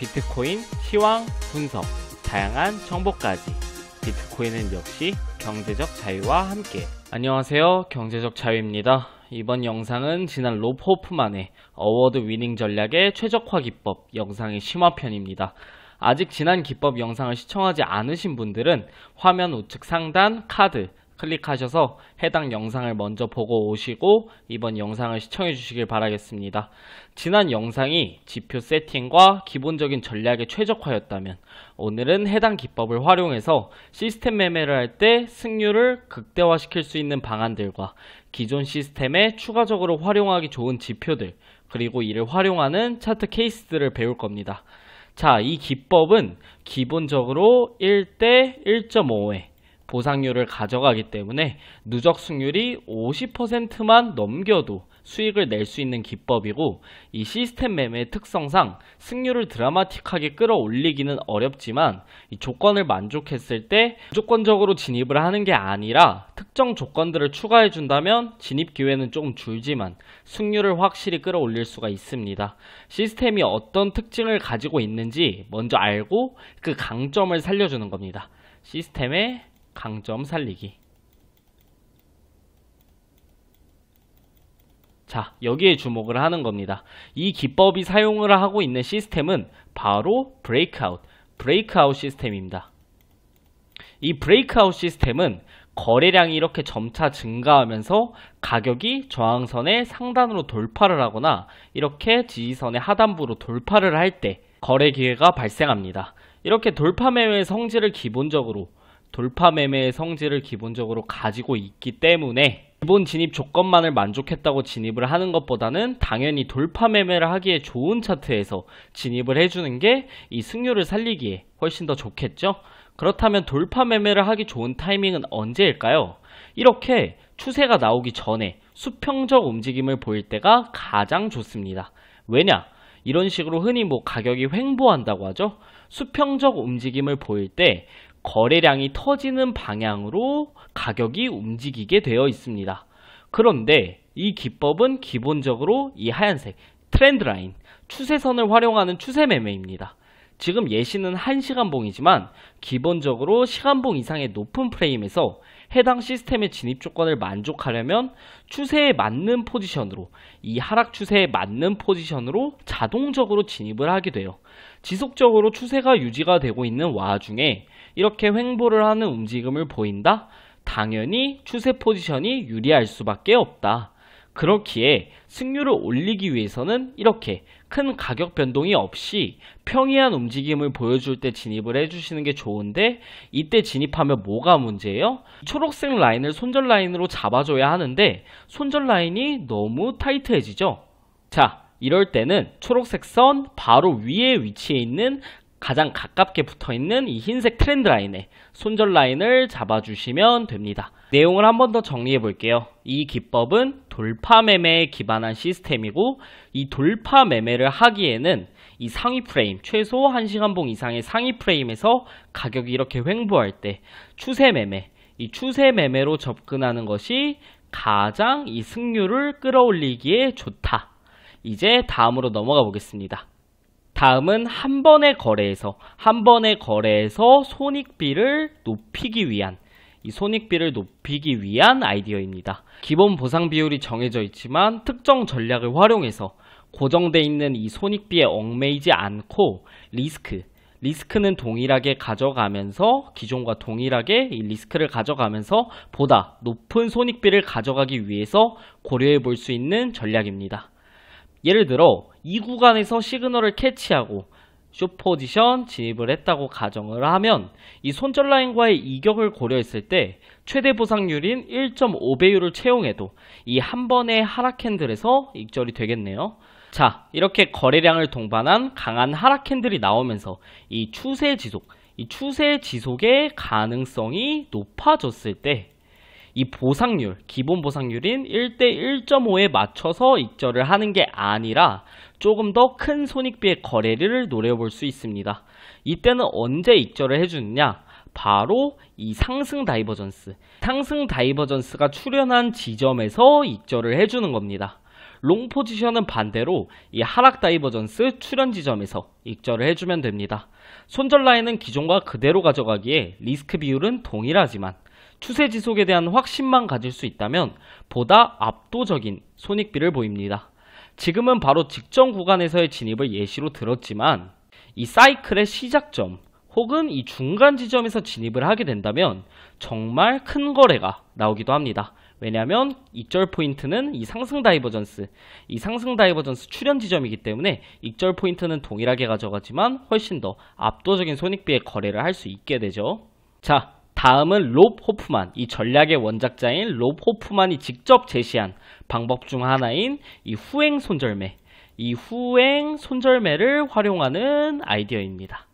비트코인 시황 분석, 다양한 정보까지. 비트코인은 역시 경제적 자유와 함께. 안녕하세요, 경제적 자유입니다. 이번 영상은 지난 롭 호프만의 어워드 위닝 전략의 최적화 기법 영상의 심화편입니다. 아직 지난 기법 영상을 시청하지 않으신 분들은 화면 우측 상단 카드 클릭하셔서 해당 영상을 먼저 보고 오시고 이번 영상을 시청해 주시길 바라겠습니다. 지난 영상이 지표 세팅과 기본적인 전략의 최적화였다면 오늘은 해당 기법을 활용해서 시스템 매매를 할 때 승률을 극대화시킬 수 있는 방안들과 기존 시스템에 추가적으로 활용하기 좋은 지표들, 그리고 이를 활용하는 차트 케이스들을 배울 겁니다. 자, 이 기법은 기본적으로 1대 1.5의 보상률을 가져가기 때문에 누적 승률이 50%만 넘겨도 수익을 낼 수 있는 기법이고, 이 시스템 매매의 특성상 승률을 드라마틱하게 끌어올리기는 어렵지만 이 조건을 만족했을 때 무조건적으로 진입을 하는 게 아니라 특정 조건들을 추가해 준다면 진입 기회는 조금 줄지만 승률을 확실히 끌어올릴 수가 있습니다. 시스템이 어떤 특징을 가지고 있는지 먼저 알고 그 강점을 살려주는 겁니다. 시스템의 강점 살리기. 자, 여기에 주목을 하는 겁니다. 이 기법이 사용을 하고 있는 시스템은 바로 브레이크아웃 시스템입니다. 이 브레이크아웃 시스템은 거래량이 이렇게 점차 증가하면서 가격이 저항선의 상단으로 돌파를 하거나 이렇게 지지선의 하단부로 돌파를 할 때 거래 기회가 발생합니다. 이렇게 돌파 매매의 성질을 기본적으로 가지고 있기 때문에 기본 진입 조건만을 만족했다고 진입을 하는 것보다는 당연히 돌파 매매를 하기에 좋은 차트에서 진입을 해주는 게 이 승률을 살리기에 훨씬 더 좋겠죠? 그렇다면 돌파 매매를 하기 좋은 타이밍은 언제일까요? 이렇게 추세가 나오기 전에 수평적 움직임을 보일 때가 가장 좋습니다. 왜냐? 이런 식으로 흔히 가격이 횡보한다고 하죠? 수평적 움직임을 보일 때 거래량이 터지는 방향으로 가격이 움직이게 되어 있습니다. 그런데 이 기법은 기본적으로 이 하얀색 트렌드 라인, 추세선을 활용하는 추세 매매입니다. 지금 예시는 1시간봉이지만 기본적으로 시간봉 이상의 높은 프레임에서 해당 시스템의 진입 조건을 만족하려면 추세에 맞는 포지션으로, 이 하락 추세에 맞는 포지션으로 자동적으로 진입을 하게 돼요. 지속적으로 추세가 유지가 되고 있는 와중에 이렇게 횡보를 하는 움직임을 보인다? 당연히 추세 포지션이 유리할 수밖에 없다. 그렇기에 승률을 올리기 위해서는 이렇게 큰 가격 변동이 없이 평이한 움직임을 보여줄 때 진입을 해주시는 게 좋은데, 이때 진입하면 뭐가 문제예요? 초록색 라인을 손절 라인으로 잡아줘야 하는데 손절 라인이 너무 타이트해지죠? 자, 이럴 때는 초록색 선 바로 위에 위치해 있는 가장 가깝게 붙어있는 이 흰색 트렌드 라인에 손절 라인을 잡아주시면 됩니다. 내용을 한 번 더 정리해 볼게요. 이 기법은 돌파 매매에 기반한 시스템이고, 이 돌파 매매를 하기에는 이 상위 프레임, 최소 1시간봉 이상의 상위 프레임에서 가격이 이렇게 횡보할 때 추세 매매, 이 추세 매매로 접근하는 것이 가장 이 승률을 끌어올리기에 좋다. 이제 다음으로 넘어가 보겠습니다. 다음은 한 번의 거래에서 손익비를 높이기 위한 아이디어입니다. 기본 보상 비율이 정해져 있지만 특정 전략을 활용해서 고정되어 있는 이 손익비에 얽매이지 않고 리스크는 동일하게 가져가면서, 기존과 동일하게 이 리스크를 가져가면서 보다 높은 손익비를 가져가기 위해서 고려해 볼 수 있는 전략입니다. 예를 들어 이 구간에서 시그널을 캐치하고 숏 포지션 진입을 했다고 가정을 하면 이 손절 라인과의 이격을 고려했을 때 최대 보상률인 1.5배율을 채용해도 이 한 번의 하락 캔들에서 익절이 되겠네요. 자, 이렇게 거래량을 동반한 강한 하락 캔들이 나오면서 이 추세 지속의 가능성이 높아졌을 때 이 보상률, 기본 보상률인 1대 1.5에 맞춰서 익절을 하는 게 아니라 조금 더 큰 손익비의 거래를 노려볼 수 있습니다. 이때는 언제 익절을 해주느냐? 바로 이 상승 다이버전스가 출현한 지점에서 익절을 해주는 겁니다. 롱 포지션은 반대로 이 하락 다이버전스 출현 지점에서 익절을 해주면 됩니다. 손절 라인은 기존과 그대로 가져가기에 리스크 비율은 동일하지만 추세 지속에 대한 확신만 가질 수 있다면 보다 압도적인 손익비를 보입니다. 지금은 바로 직전 구간에서의 진입을 예시로 들었지만 이 사이클의 시작점 혹은 이 중간 지점에서 진입을 하게 된다면 정말 큰 거래가 나오기도 합니다. 왜냐하면 익절 포인트는 이 상승 다이버전스 출현 지점이기 때문에 익절 포인트는 동일하게 가져가지만 훨씬 더 압도적인 손익비의 거래를 할 수 있게 되죠. 자, 다음은 롭 호프만, 이 전략의 원작자인 롭 호프만이 직접 제시한 방법 중 하나인 이 후행 손절매, 이 후행 손절매를 활용하는 아이디어입니다.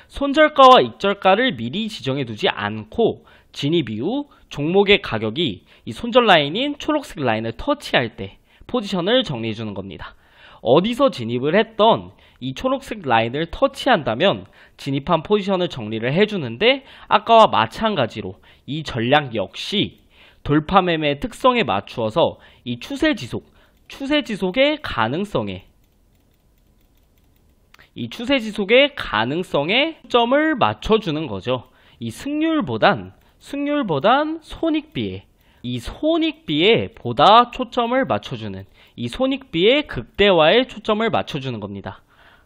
손절가와 익절가를 미리 지정해 두지 않고 진입 이후 종목의 가격이 이 손절 라인인 초록색 라인을 터치할 때 포지션을 정리해 주는 겁니다. 어디서 진입을 했던 이 초록색 라인을 터치한다면 진입한 포지션을 정리를 해주는데 아까와 마찬가지로 이 전략 역시 돌파 매매의 특성에 맞추어서 이 추세 지속의 가능성에 점을 맞춰주는 거죠. 이 승률보단 손익비에 보다 초점을 맞춰주는, 이 손익비의 극대화에 초점을 맞춰주는 겁니다.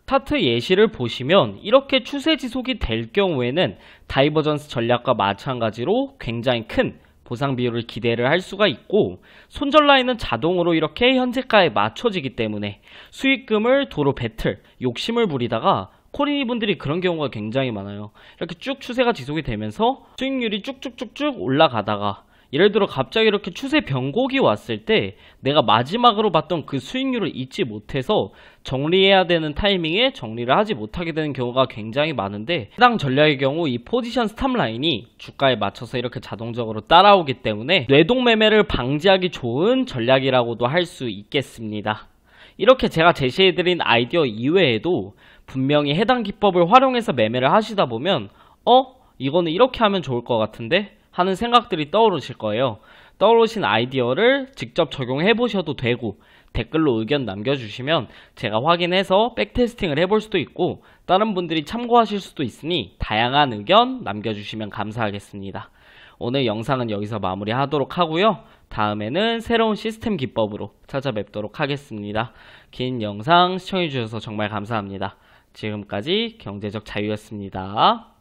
차트 예시를 보시면 이렇게 추세 지속이 될 경우에는 다이버전스 전략과 마찬가지로 굉장히 큰 보상 비율을 기대를 할 수가 있고, 손절 라인은 자동으로 이렇게 현재가에 맞춰지기 때문에 수익금을 도로 욕심을 부리다가 코린이 분들이 그런 경우가 굉장히 많아요. 이렇게 쭉 추세가 지속이 되면서 수익률이 쭉쭉쭉쭉 올라가다가 예를 들어 갑자기 이렇게 추세 변곡이 왔을 때 내가 마지막으로 봤던 그 수익률을 잊지 못해서 정리해야 되는 타이밍에 정리를 하지 못하게 되는 경우가 굉장히 많은데, 해당 전략의 경우 이 포지션 스탑 라인이 주가에 맞춰서 이렇게 자동적으로 따라오기 때문에 뇌동 매매를 방지하기 좋은 전략이라고도 할 수 있겠습니다. 이렇게 제가 제시해드린 아이디어 이외에도 분명히 해당 기법을 활용해서 매매를 하시다 보면 이거는 이렇게 하면 좋을 것 같은데 하는 생각들이 떠오르실 거예요. 떠오르신 아이디어를 직접 적용해 보셔도 되고, 댓글로 의견 남겨주시면 제가 확인해서 백테스팅을 해볼 수도 있고 다른 분들이 참고하실 수도 있으니 다양한 의견 남겨주시면 감사하겠습니다. 오늘 영상은 여기서 마무리하도록 하고요. 다음에는 새로운 시스템 기법으로 찾아뵙도록 하겠습니다. 긴 영상 시청해주셔서 정말 감사합니다. 지금까지 경제적 자유였습니다.